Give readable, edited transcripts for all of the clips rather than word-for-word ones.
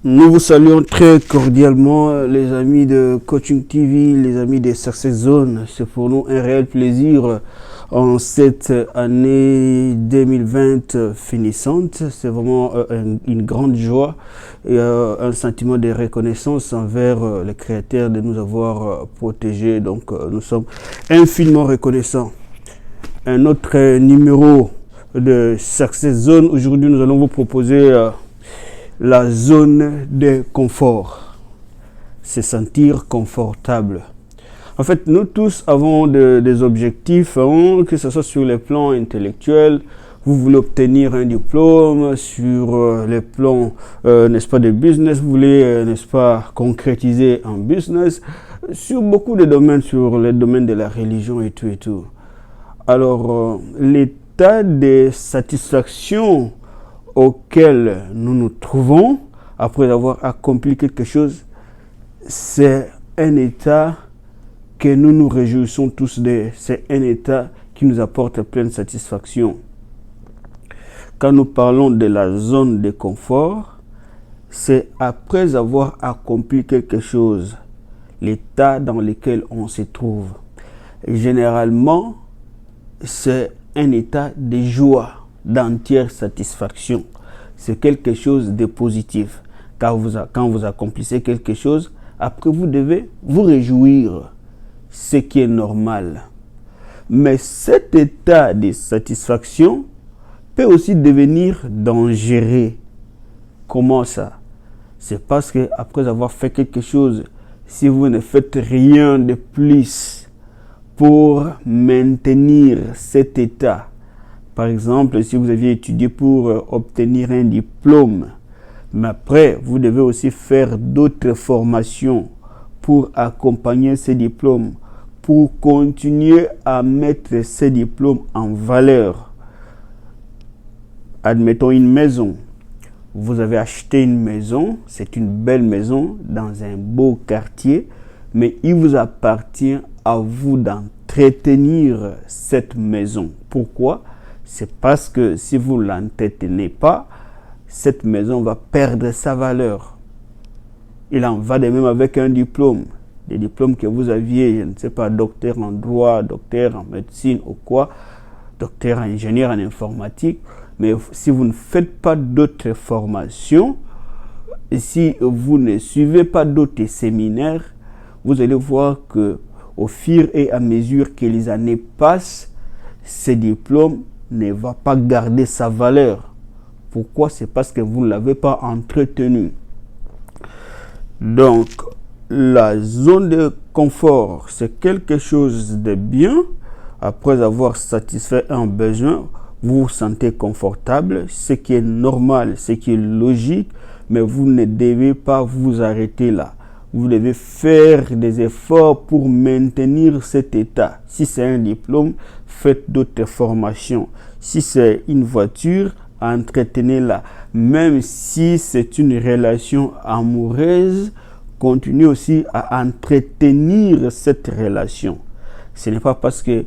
Nous vous saluons très cordialement, les amis de Coaching TV, les amis des Success Zone. C'est pour nous un réel plaisir en cette année 2020 finissante. C'est vraiment une grande joie et un sentiment de reconnaissance envers le Créateur de nous avoir protégés. Donc nous sommes infiniment reconnaissants. Un autre numéro de Success Zone. Aujourd'hui, nous allons vous proposer la zone de confort, se sentir confortable. En fait, nous tous avons des objectifs, que ce soit sur les plans intellectuels. Vous voulez obtenir un diplôme sur les plans, n'est-ce pas, de business. Vous voulez, n'est-ce pas, concrétiser un business sur beaucoup de domaines, sur les domaines de la religion et tout et tout. Alors, l'état de satisfaction auquel nous nous trouvons après avoir accompli quelque chose, c'est un état que nous nous réjouissons tous de. C'est un état qui nous apporte pleine satisfaction. Quand nous parlons de la zone de confort, c'est après avoir accompli quelque chose, l'état dans lequel on se trouve. Et généralement, c'est un état de joie, d'entière satisfaction. C'est quelque chose de positif. Quand vous accomplissez quelque chose, après vous devez vous réjouir, ce qui est normal. Mais cet état de satisfaction peut aussi devenir dangereux. Comment ça? C'est parce que après avoir fait quelque chose, si vous ne faites rien de plus pour maintenir cet état, par exemple, si vous aviez étudié pour obtenir un diplôme, mais après, vous devez aussi faire d'autres formations pour accompagner ces diplômes, pour continuer à mettre ces diplômes en valeur. Admettons une maison. Vous avez acheté une maison, c'est une belle maison dans un beau quartier, mais il vous appartient à vous d'entretenir cette maison. Pourquoi? C'est parce que si vous ne l'entretenez pas, cette maison va perdre sa valeur. Il en va de même avec un diplôme. Des diplômes que vous aviez, je ne sais pas, docteur en droit, docteur en médecine ou quoi, docteur en ingénieur en informatique. Mais si vous ne faites pas d'autres formations, si vous ne suivez pas d'autres séminaires, vous allez voir que au fur et à mesure que les années passent, ces diplômes ne va pas garder sa valeur. Pourquoi? C'est parce que vous ne l'avez pas entretenu. Donc, la zone de confort, c'est quelque chose de bien. Après avoir satisfait un besoin, vous vous sentez confortable, ce qui est normal, ce qui est logique, mais vous ne devez pas vous arrêter là. Vous devez faire des efforts pour maintenir cet état. Si c'est un diplôme, faites d'autres formations. Si c'est une voiture, entretenez-la. Même si c'est une relation amoureuse, continuez aussi à entretenir cette relation. Ce n'est pas parce que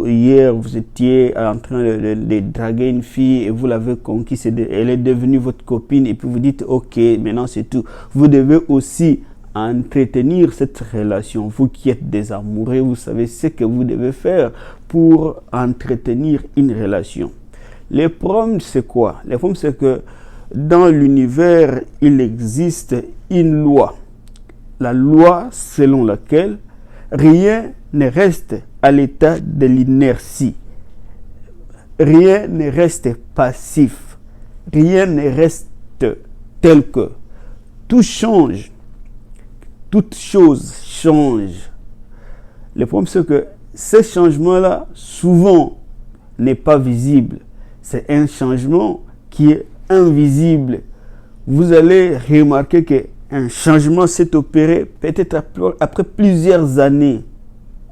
hier, vous étiez en train de draguer une fille et vous l'avez conquise, elle est devenue votre copine et puis vous dites, ok, maintenant c'est tout. Vous devez aussi entretenir cette relation. Vous qui êtes des amoureux, vous savez ce que vous devez faire pour entretenir une relation. Le problème, c'est quoi? Le problème, c'est que dans l'univers, il existe une loi. La loi selon laquelle rien ne reste à l'état de l'inertie. Rien ne reste passif. Rien ne reste tel que. Tout change. Toute chose change. Le problème, c'est que ce changement-là, souvent, n'est pas visible. C'est un changement qui est invisible. Vous allez remarquer qu'un changement s'est opéré peut-être après plusieurs années.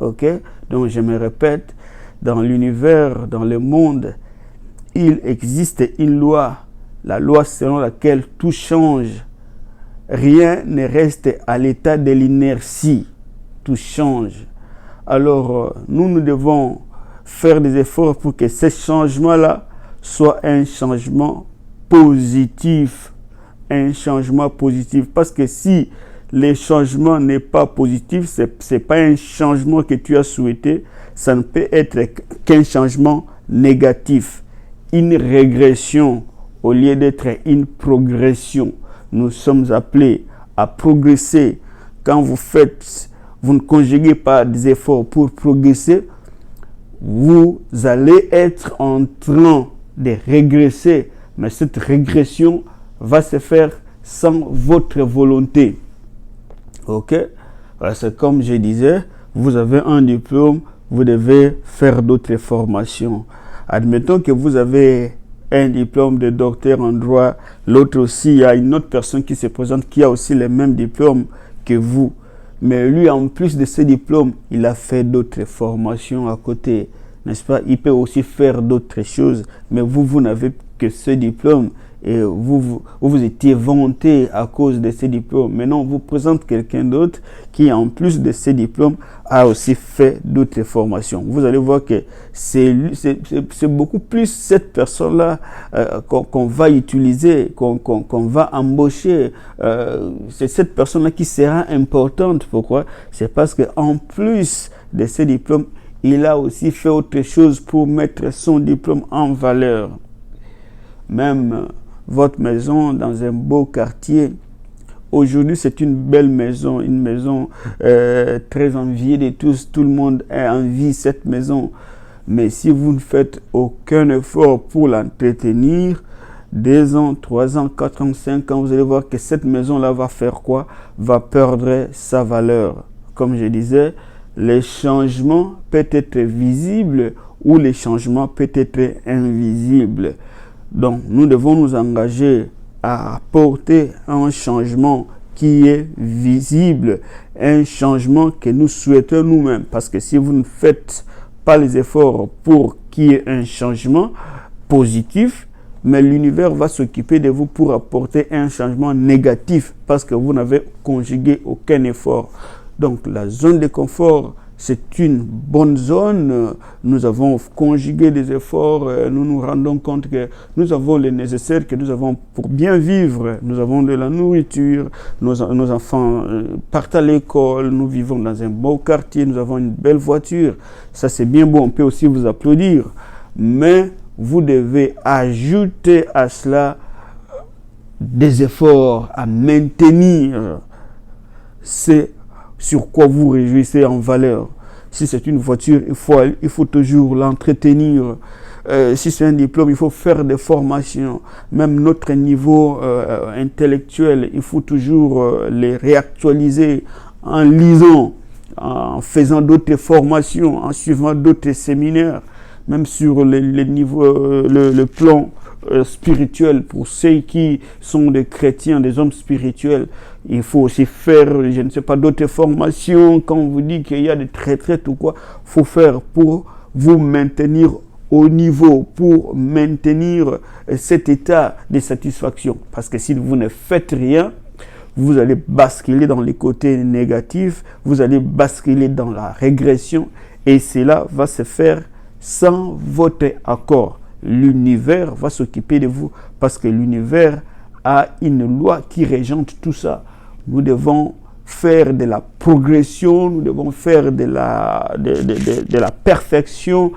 Ok? Donc, je me répète, dans l'univers, dans le monde, il existe une loi. La loi selon laquelle tout change. Rien ne reste à l'état de l'inertie. Tout change. Alors, nous devons faire des efforts pour que ce changement-là soit un changement positif, un changement positif. Parce que si le changement n'est pas positif, ce n'est pas un changement que tu as souhaité, ça ne peut être qu'un changement négatif. Une régression au lieu d'être une progression. Nous sommes appelés à progresser. Quand vous ne conjuguez pas des efforts pour progresser, vous allez être en train de régresser. Mais cette régression va se faire sans votre volonté. Ok? C'est comme je disais, vous avez un diplôme, vous devez faire d'autres formations. Admettons que vous avez un diplôme de docteur en droit, l'autre aussi, il y a une autre personne qui se présente qui a aussi le même diplôme que vous. Mais lui, en plus de ce diplôme, il a fait d'autres formations à côté, n'est-ce pas? Il peut aussi faire d'autres choses, mais vous n'avez que ce diplôme et vous étiez vanté à cause de ce diplôme. Maintenant, on vous présente quelqu'un d'autre qui, en plus de ce diplôme, a aussi fait d'autres formations. Vous allez voir que c'est beaucoup plus cette personne-là qu'on va utiliser, qu'on va embaucher. C'est cette personne-là qui sera importante. Pourquoi? C'est parce qu'en plus de ce diplôme, il a aussi fait autre chose pour mettre son diplôme en valeur. Même votre maison dans un beau quartier. Aujourd'hui, c'est une belle maison, une maison très enviée de tous. Tout le monde a envie de cette maison. Mais si vous ne faites aucun effort pour l'entretenir, 2 ans, 3 ans, 4 ans, 5 ans, vous allez voir que cette maison-là va faire quoi? Va perdre sa valeur. Comme je disais, les changements peuvent être visibles ou les changements peuvent être invisibles. Donc, nous devons nous engager à apporter un changement qui est visible, un changement que nous souhaitons nous-mêmes. Parce que si vous ne faites pas les efforts pour qu'il y ait un changement positif, mais l'univers va s'occuper de vous pour apporter un changement négatif parce que vous n'avez conjugué aucun effort. Donc, la zone de confort, c'est une bonne zone. Nous avons conjugué des efforts. Nous nous rendons compte que nous avons le nécessaire que nous avons pour bien vivre. Nous avons de la nourriture. Nos enfants partent à l'école. Nous vivons dans un beau quartier. Nous avons une belle voiture. Ça, c'est bien beau. On peut aussi vous applaudir. Mais vous devez ajouter à cela des efforts à maintenir. C'est sur quoi vous réjouissez en valeur. Si c'est une voiture, il faut toujours l'entretenir. Si c'est un diplôme, il faut faire des formations. Même notre niveau intellectuel, il faut toujours les réactualiser en lisant, en faisant d'autres formations, en suivant d'autres séminaires. Même sur le plan spirituel, pour ceux qui sont des chrétiens, des hommes spirituels, il faut aussi faire, je ne sais pas, d'autres formations. Quand on vous dit qu'il y a des retraites ou quoi, il faut faire pour vous maintenir au niveau, pour maintenir cet état de satisfaction. Parce que si vous ne faites rien, vous allez basculer dans les côtés négatifs, vous allez basculer dans la régression, et cela va se faire sans votre accord. L'univers va s'occuper de vous parce que l'univers a une loi qui régente tout ça. Nous devons faire de la progression, nous devons faire de la perfection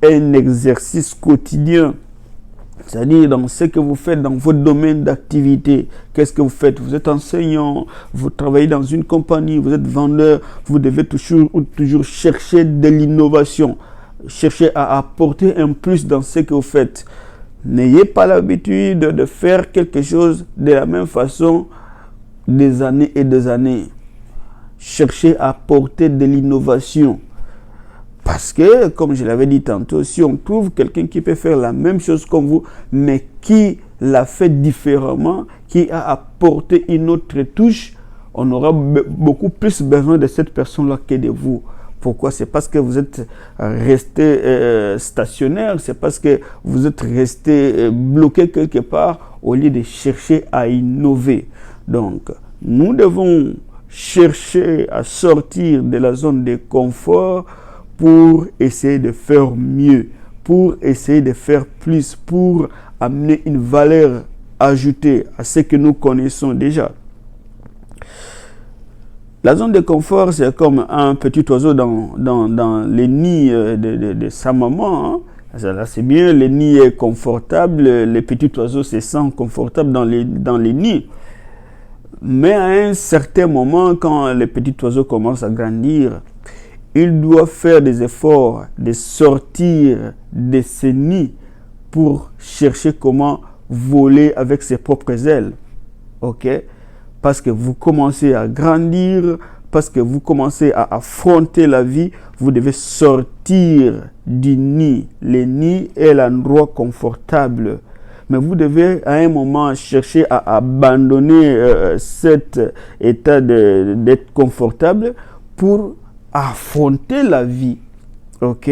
un exercice quotidien. C'est-à-dire dans ce que vous faites dans votre domaine d'activité. Qu'est-ce que vous faites? Vous êtes enseignant, vous travaillez dans une compagnie, vous êtes vendeur, vous devez toujours chercher de l'innovation. Cherchez à apporter un plus dans ce que vous faites. N'ayez pas l'habitude de faire quelque chose de la même façon des années et des années. Cherchez à apporter de l'innovation. Parce que, comme je l'avais dit tantôt, si on trouve quelqu'un qui peut faire la même chose comme vous, mais qui l'a fait différemment, qui a apporté une autre touche, on aura beaucoup plus besoin de cette personne-là que de vous. Pourquoi? C'est parce que vous êtes resté stationnaire, c'est parce que vous êtes resté bloqué quelque part au lieu de chercher à innover. Donc, nous devons chercher à sortir de la zone de confort pour essayer de faire mieux, pour essayer de faire plus, pour amener une valeur ajouter à ce que nous connaissons déjà. La zone de confort, c'est comme un petit oiseau dans les nids de sa maman. Hein. Là, c'est bien, le nid est confortable, les petits oiseaux se sentent confortables dans les nids. Mais à un certain moment, quand les petits oiseaux commencent à grandir, ils doivent faire des efforts de sortir de ces nids pour chercher comment voler avec ses propres ailes. Ok? Parce que vous commencez à grandir, parce que vous commencez à affronter la vie, vous devez sortir du nid. Le nid est l'endroit confortable. Mais vous devez à un moment chercher à abandonner cet état d'être confortable pour affronter la vie. Ok?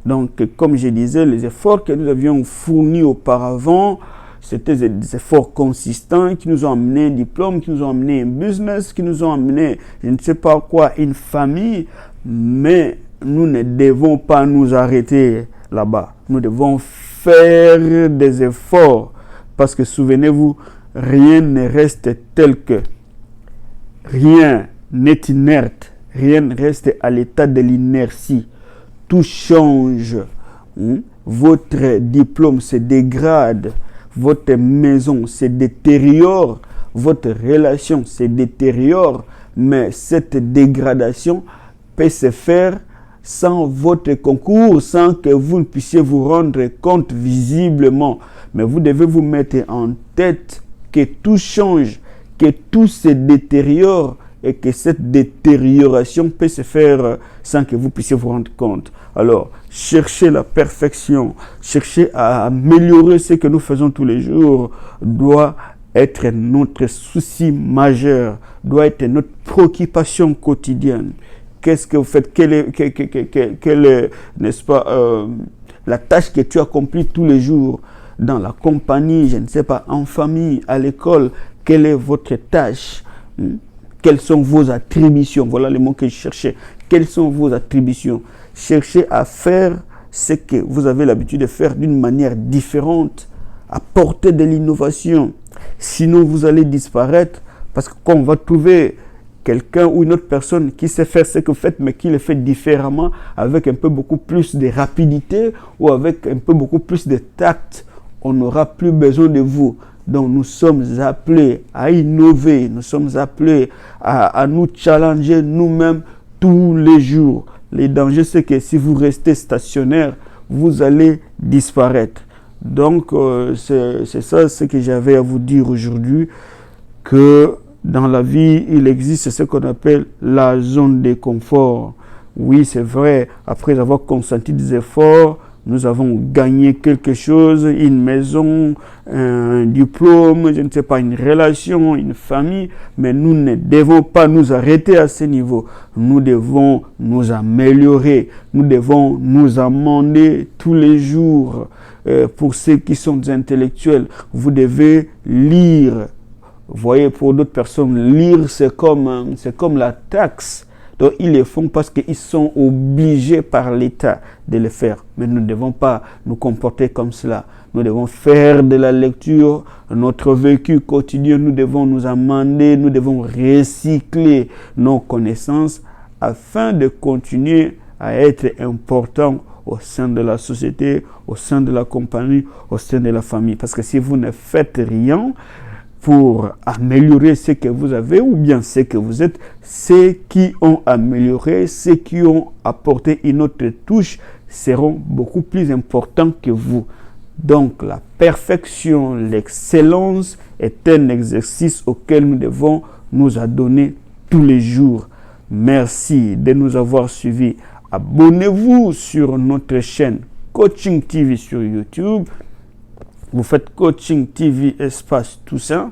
Donc, comme je disais, les efforts que nous avions fournis auparavant, c'était des efforts consistants qui nous ont amené un diplôme, qui nous ont amené un business, qui nous ont amené, je ne sais pas quoi, une famille. Mais nous ne devons pas nous arrêter là-bas. Nous devons faire des efforts. Parce que souvenez-vous, rien ne reste tel que. Rien n'est inerte. Rien ne reste à l'état de l'inertie. Tout change. Votre diplôme se dégrade. Votre maison se détériore, votre relation se détériore, mais cette dégradation peut se faire sans votre concours, sans que vous ne puissiez vous rendre compte visiblement. Mais vous devez vous mettre en tête que tout change, que tout se détériore et que cette détérioration peut se faire sans que vous puissiez vous rendre compte. Alors, chercher la perfection, chercher à améliorer ce que nous faisons tous les jours doit être notre souci majeur, doit être notre préoccupation quotidienne. Qu'est-ce que vous faites? Quelle est, n'est-ce pas, la tâche que tu accomplis tous les jours dans la compagnie, je ne sais pas, en famille, à l'école? Quelle est votre tâche? Quelles sont vos attributions? Voilà les mots que je cherchais. Quelles sont vos attributions? Cherchez à faire ce que vous avez l'habitude de faire d'une manière différente, apporter de l'innovation. Sinon, vous allez disparaître parce que quand on va trouver quelqu'un ou une autre personne qui sait faire ce que vous faites, mais qui le fait différemment, avec un peu beaucoup plus de rapidité ou avec un peu beaucoup plus de tact, on n'aura plus besoin de vous. Donc nous sommes appelés à innover, nous sommes appelés à nous challenger nous-mêmes tous les jours. Les dangers, c'est que si vous restez stationnaire, vous allez disparaître. Donc c'est ça ce que j'avais à vous dire aujourd'hui, que dans la vie, il existe ce qu'on appelle la zone de confort. Oui, c'est vrai, après avoir consenti des efforts, nous avons gagné quelque chose, une maison, un diplôme, je ne sais pas, une relation, une famille, mais nous ne devons pas nous arrêter à ce niveau. Nous devons nous améliorer, nous devons nous amender tous les jours. Pour ceux qui sont des intellectuels, vous devez lire. Vous voyez, pour d'autres personnes, lire, c'est comme la taxe. Donc, ils le font parce qu'ils sont obligés par l'État de le faire. Mais nous ne devons pas nous comporter comme cela. Nous devons faire de la lecture notre vécu quotidien. Nous devons nous amender, nous devons recycler nos connaissances afin de continuer à être importants au sein de la société, au sein de la compagnie, au sein de la famille. Parce que si vous ne faites rien pour améliorer ce que vous avez ou bien ce que vous êtes, ceux qui ont amélioré, ceux qui ont apporté une autre touche seront beaucoup plus importants que vous. Donc la perfection, l'excellence est un exercice auquel nous devons nous adonner tous les jours. Merci de nous avoir suivis. Abonnez-vous sur notre chaîne Coaching TV sur YouTube. Vous faites Coaching TV espace tout ça.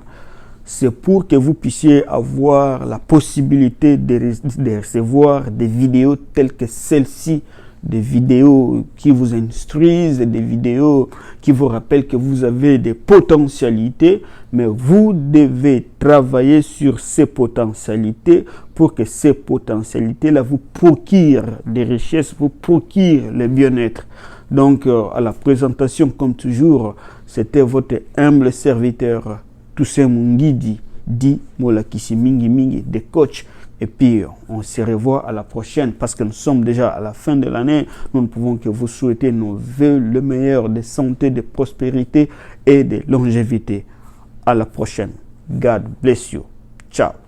C'est pour que vous puissiez avoir la possibilité de recevoir des vidéos telles que celle-ci, des vidéos qui vous instruisent, des vidéos qui vous rappellent que vous avez des potentialités, mais vous devez travailler sur ces potentialités pour que ces potentialités-là vous procurent des richesses, vous procurent le bien-être. Donc, à la présentation, comme toujours, C'était votre humble serviteur, Toussaint Mungidi, dit Molakisi Mingi Mingi, des coachs. Et puis, on se revoit à la prochaine parce que nous sommes déjà à la fin de l'année. Nous ne pouvons que vous souhaiter nos vœux le meilleur de santé, de prospérité et de longévité. À la prochaine. God bless you. Ciao.